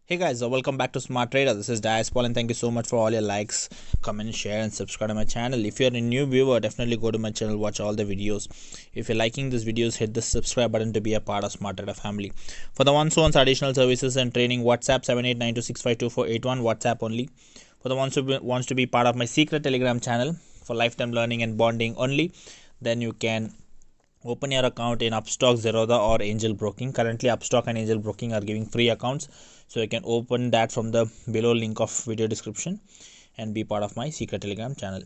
Hey guys, welcome back to Smart Trader. This is Diaspol and thank you so much for all your likes, comments, share and subscribe to my channel. If you're a new viewer, definitely go to my channel, watch all the videos. If you're liking these videos, hit the subscribe button to be a part of Smart Trader family. For the ones who wants additional services and training, WhatsApp 7892652481, WhatsApp only. For the ones who wants to be part of my secret Telegram channel for lifetime learning and bonding only, then you can open your account in upstox, Zerodha or angel broking. Currently upstox and angel broking are giving free accounts, so you can open that from the below link of video description and be part of my secret Telegram channel.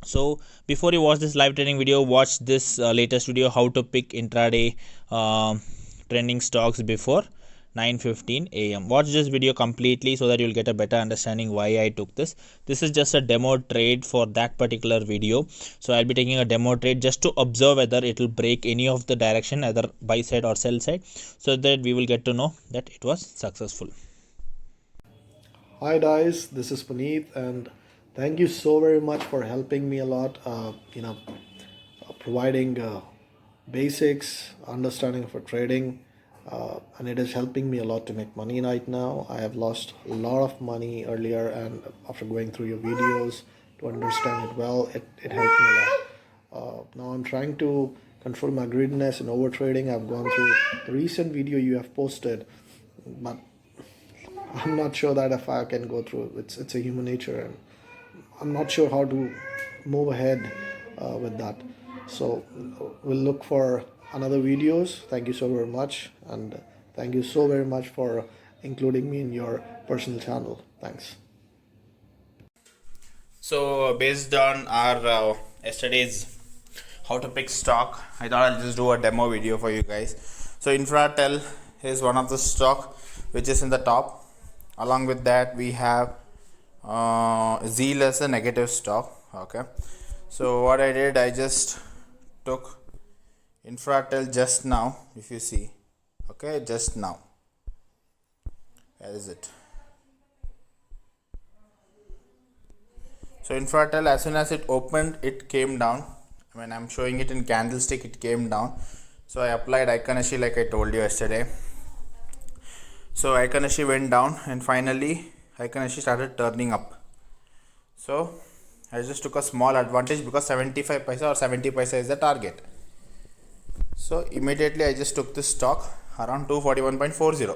So before you watch this live trading video, watch this latest video, how to pick intraday trending stocks before 9:15 a.m. Watch this video completely so that you'll get a better understanding why I took this. This is just a demo trade for that particular video. So I'll be taking a demo trade just to observe whether it will break any of the direction, either buy side or sell side, so that we will get to know that it was successful. Hi guys, this is Puneet and thank you so very much for helping me a lot, providing basics, understanding for trading, and it is helping me a lot to make money right now. I have lost a lot of money earlier, and after going through your videos to understand it well, it helped me a lot. Now I'm trying to control my greediness and over trading. I've gone through the recent video you have posted, but I'm not sure that if I can go through it. It's a human nature, and I'm not sure how to move ahead with that. So we'll look for another videos. Thank you so very much, and thank you so very much for including me in your personal channel. Thanks. So based on our yesterday's how to pick stock, I thought I'll just do a demo video for you guys. So Infratel is one of the stock which is in the top. Along with that we have Zeal as a negative stock. Okay, so what I did, I just took Infratel just now, if you see. Okay, just now, where is it? So Infratel, as soon as it opened, it came down. When I'm showing it in candlestick, it came down. So I applied Icon-Ashi like I told you yesterday. So Icon-Ashi went down and finally Icon-Ashi started turning up. So I just took a small advantage because 75 paisa or 70 paisa is the target. So immediately I just took this stock around 241.40.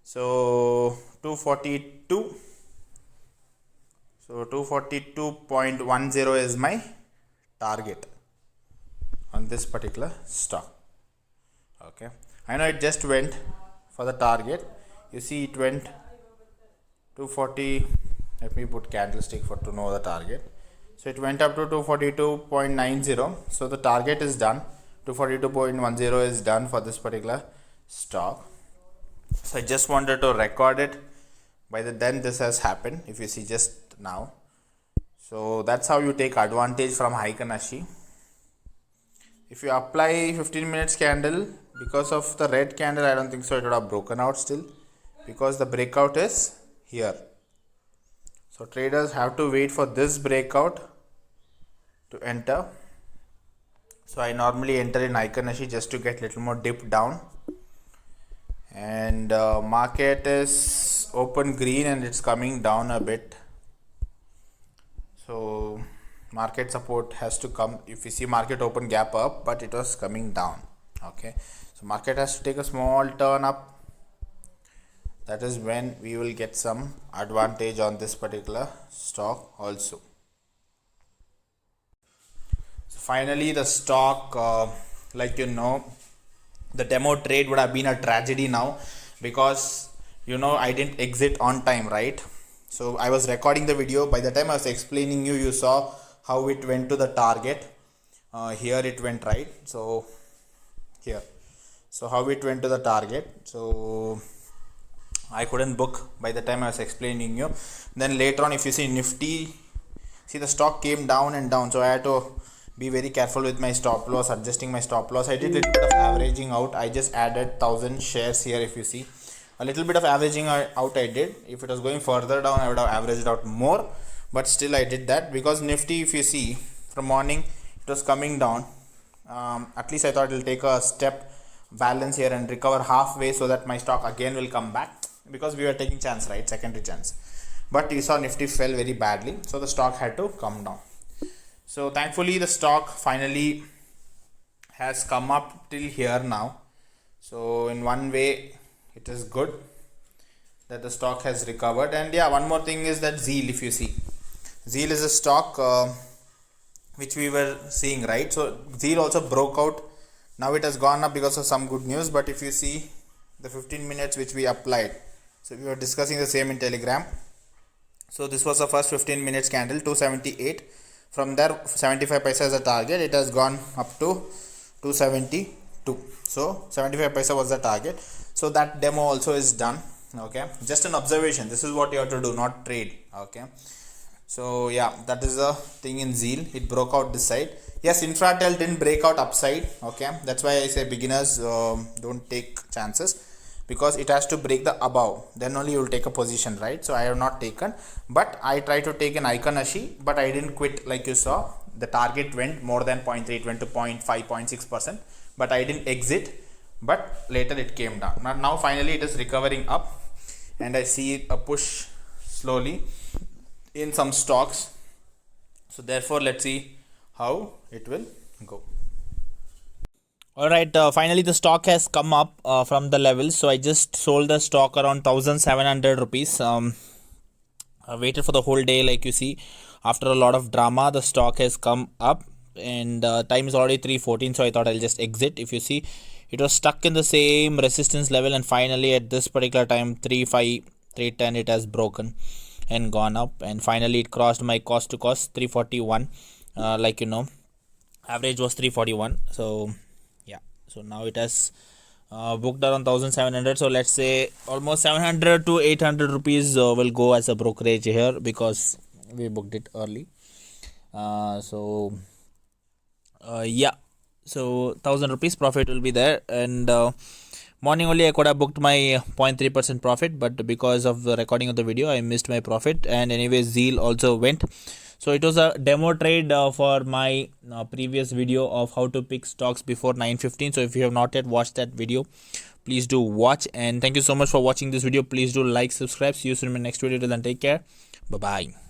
So 242. So 242.10 is my target on this particular stock. Okay, I know it just went for the target. You see it went 240. Let me put candlestick for to know the target. So it went up to 242.90. So the target is done. 242.10 is done for this particular stock. So I just wanted to record it. By the then this has happened, if you see just now. So that's how you take advantage from Icon-Ashi. If you apply 15 minutes candle, because of the red candle, I don't think so it would have broken out still, because the breakout is here. So traders have to wait for this breakout to enter. So I normally enter in Icon-Ashi just to get little more dip down. And market is open green and it's coming down a bit. So market support has to come. If you see market open gap up, but it was coming down. Okay, so market has to take a small turn up. That is when we will get some advantage on this particular stock also. So finally the stock, the demo trade would have been a tragedy now, because I didn't exit on time, right? So I was recording the video. By the time I was explaining you saw how it went to the target. Here it went right. So here, so how it went to the target. So I couldn't book by the time I was explaining you. Then later on, if you see Nifty, see the stock came down and down. So I had to be very careful with my stop loss, adjusting my stop loss. I did a little bit of averaging out. I just added 1000 shares here. If you see a little bit of averaging out I did. If it was going further down, I would have averaged out more, but still I did that, because Nifty, if you see from morning, it was coming down. At least I thought it will take a step balance here and recover halfway, so that my stock again will come back. because we were taking chance, right, secondary chance. But you saw Nifty fell very badly, so the stock had to come down. So thankfully the stock finally has come up till here now. So in one way it is good that the stock has recovered. And yeah, one more thing is that Zeal, if you see, Zeal is a stock which we were seeing, right? So Zeal also broke out. Now it has gone up because of some good news. But if you see the 15 minutes which we applied, so we were discussing the same in Telegram. So this was the first 15 minutes candle, 278. From there 75 paisa as a target, it has gone up to 272. So 75 paisa was the target. So that demo also is done. Okay, just an observation. This is what you have to do, not trade. Okay, so yeah, that is the thing in Zeal. It broke out this side. Yes, Infratel didn't break out upside. Okay, that's why I say beginners don't take chances, because it has to break the above, then only you will take a position, right? So I have not taken, but I try to take an icon Ashi, but I didn't quit. Like you saw, the target went more than 0.3, it went to 0.5, 0.6%, but I didn't exit. But later it came down. Now finally it is recovering up, and I see a push slowly in some stocks. So therefore let's see how it will go. Alright, finally the stock has come up from the levels. So I just sold the stock around 1700 rupees. I waited for the whole day. Like you see, after a lot of drama, the stock has come up, and time is already 3:14, so I thought I'll just exit. If you see, it was stuck in the same resistance level, and finally at this particular time, 3.5, 3.10, it has broken and gone up, and finally it crossed my cost to cost 341. Like you know, average was 341. So yeah, so now it has booked around 1700. So let's say almost 700 to 800 rupees will go as a brokerage here, because we booked it early. Yeah, so 1000 rupees profit will be there. And morning only I could have booked my 0.3% profit, but because of the recording of the video I missed my profit. And anyway, Zeal also went. So it was a demo trade for my previous video of how to pick stocks before 9:15. So if you have not yet watched that video, please do watch. And thank you so much for watching this video. Please do like, subscribe. See you soon in my next video. Till then, take care. Bye bye.